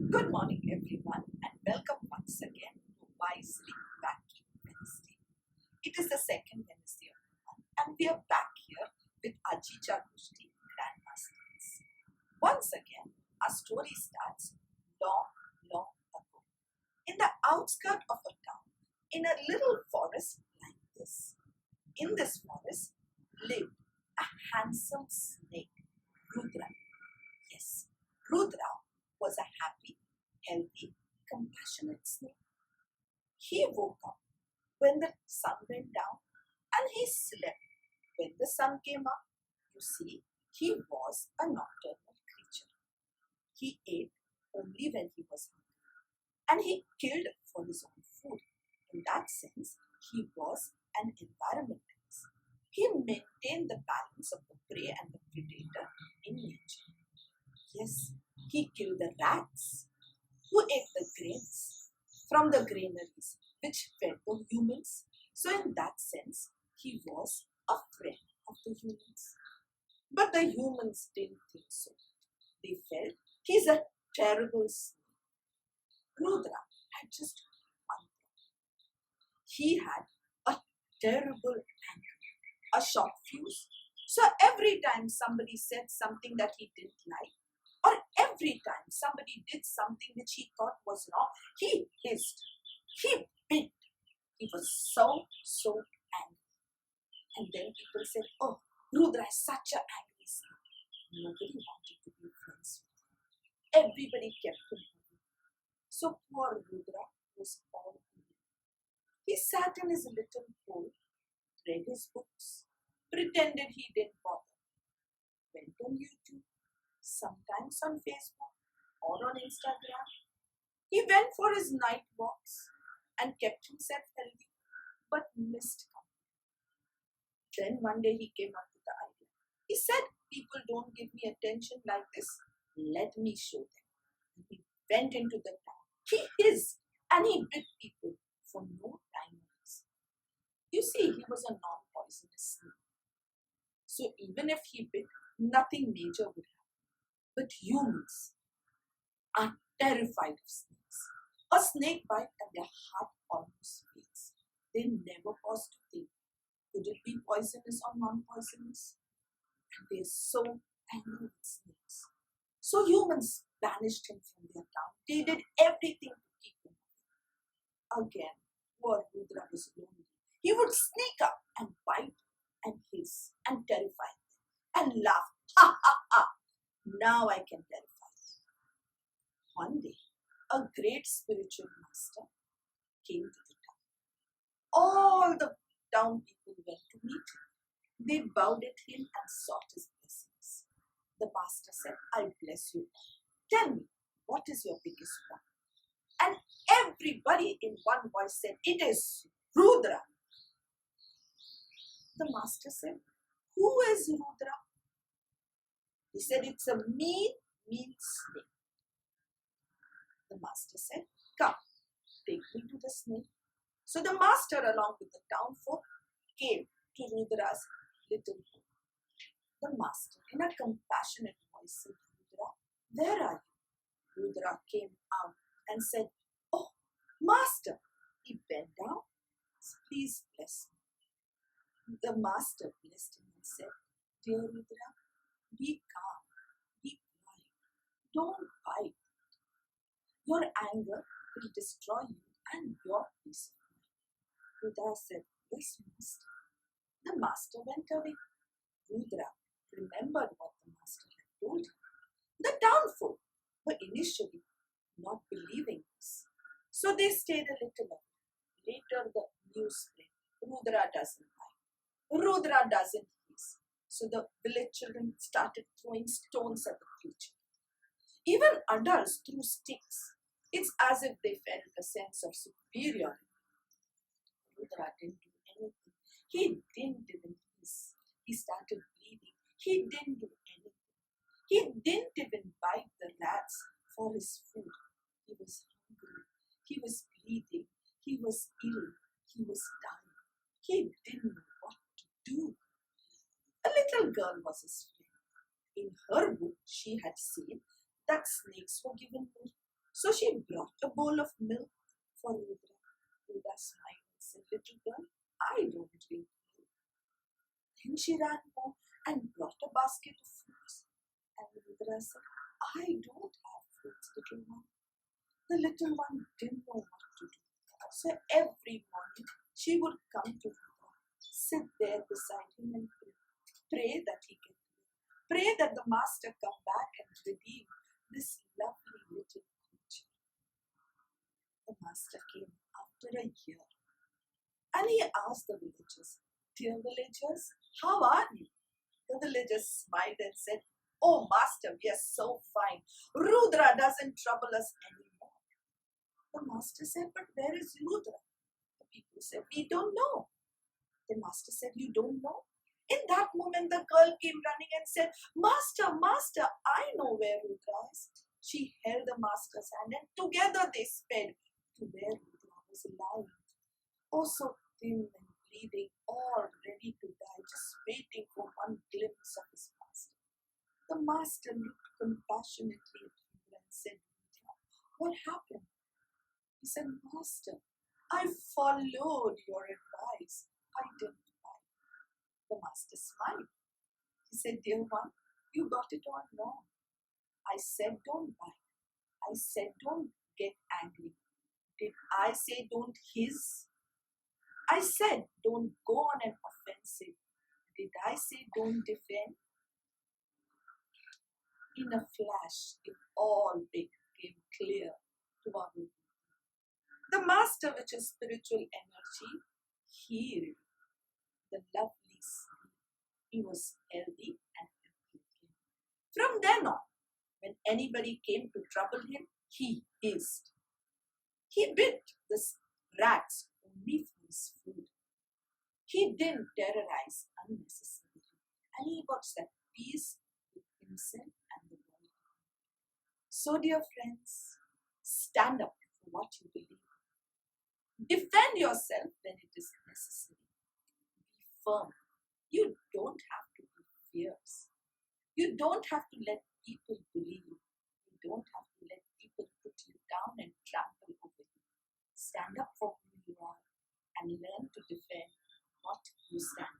Good morning, everyone, and welcome once again to Wisely Wacky Wednesday. It is the second Wednesday of the month, and we are back here with Ajija Gushti Grandmasters. Once again, our story starts long, long ago, in the outskirts of a town, in a little forest like this. In this forest lived a handsome snake, Rudra. Yes, Rudra was a happy, healthy, compassionate snake. He woke up when the sun went down and he slept when the sun came up. You see, he was a nocturnal creature. He ate only when he was hungry and he killed for his own food. In that sense, he was an environmentalist. He maintained the balance of the prey and the predator in nature. Yes, he killed the rats who ate the grains from the granaries which fed the humans. So, in that sense, he was a friend of the humans. But the humans didn't think so. They felt he's a terrible snake. Rudra had just one problem. He had a terrible anger, a short fuse. So every time somebody said something that he didn't like, or every time somebody did something which he thought was wrong, he hissed, he bit. He was so angry. And then people said, "Oh, Rudra is such an angry snake." Nobody wanted to be friends with him. Everybody kept him away. So poor Rudra was all alone. He sat in his little hole, read his books, pretended he didn't bother, went on YouTube, sometimes on Facebook or on Instagram. He went for his night walks and kept himself healthy, but missed company. Then one day he came up with the idea. He said, "People don't give me attention like this. Let me show them." And he went into the town. He hissed and he bit people for no time or reason. You see, he was a non-poisonous snake. So even if he bit, nothing major would happen. But humans are terrified of snakes. A snake bite and their heart almost fails. They never pause to think, could it be poisonous or non-poisonous? And they're so angry with snakes. So humans banished him from their town. They did everything to keep him away. Again, poor Rudra was lonely. He would sneak up and bite and hiss and terrify them and laugh. Ha ha ha! Now I can terrify them. One day, a great spiritual master came to the town. All the town people went to meet him. They bowed at him and sought his blessings. The master said, "I bless you. Tell me, what is your biggest problem?" And everybody in one voice said, "It is Rudra." The master said, "Who is Rudra?" He said, "It's a mean snake." The master said, "Come, take me to the snake." So the master, along with the town folk, came to Rudra's little home. The master, in a compassionate voice, said, "Rudra, where are you?" Rudra came out and said, "Oh, master." He bent down. "Please bless me." The master blessed him and said, "Dear Rudra, be calm, be quiet, don't bite. Your anger will destroy you and your peace of mind." Rudra said, "Yes, master." The master went away. Rudra remembered what the master had told him. The town folk were initially not believing this, so they stayed a little away. Later the news spread, Rudra doesn't bite, Rudra doesn't hiss. So the village children started throwing stones at the creature. Even adults threw sticks. It's as if they felt a sense of superiority. Rudra didn't do anything. He didn't even hiss. He started bleeding. He didn't do anything. He didn't even bite the rats for his food. He was hungry. He was bleeding. He was ill. He was dying. He didn't know what to do. A little girl was his friend. In her book, she had seen that snakes were given birth. So she brought a bowl of milk for Rudra. Rudra smiled and said, "Little girl, I don't drink milk." Then she ran home and brought a basket of fruits. And Rudra said, "I don't have fruits, little one." The little one didn't know what to do. So every morning she would come to Rudra, sit there beside him and pray that he can pray that the master come back and redeem this lovely little creature. The master came after a year and he asked the villagers, "Dear villagers, how are you?" The villagers smiled and said, "Oh master, we are so fine. Rudra doesn't trouble us anymore." The master said, "But where is Rudra?" The people said, "We don't know." The master said, "You don't know?" In that moment, the girl came running and said, "Master, master, I know where Rudra is." She held the master's hand and together they sped to where Rudra was lying. Oh, so thin and bleeding, all ready to die, just waiting for one glimpse of his master. The master looked compassionately at Rudra and said, "Rudra, what happened?" He said, "Master, I followed your advice. I didn't bite." The master smiled. He said, "Dear one, you got it all wrong. I said don't bite. I said don't get angry. Did I say don't hiss? I said don't go on an offensive. Did I say don't defend?" In a flash, it all became clear to our Rudra. The master, which is spiritual energy, healed the lovely sleep. He was healthy and happy again. From then on, when anybody came to trouble him, he hissed. He bit the rats only for his food. He didn't terrorize unnecessarily, and he was at peace with himself and the world. So, dear friends, stand up for what you believe. Defend yourself when it is necessary. Be firm. You don't have to be fierce. You don't have to let people bully you. You don't have to let people put you down and trample over you. Stand up for who you are and learn to defend what you stand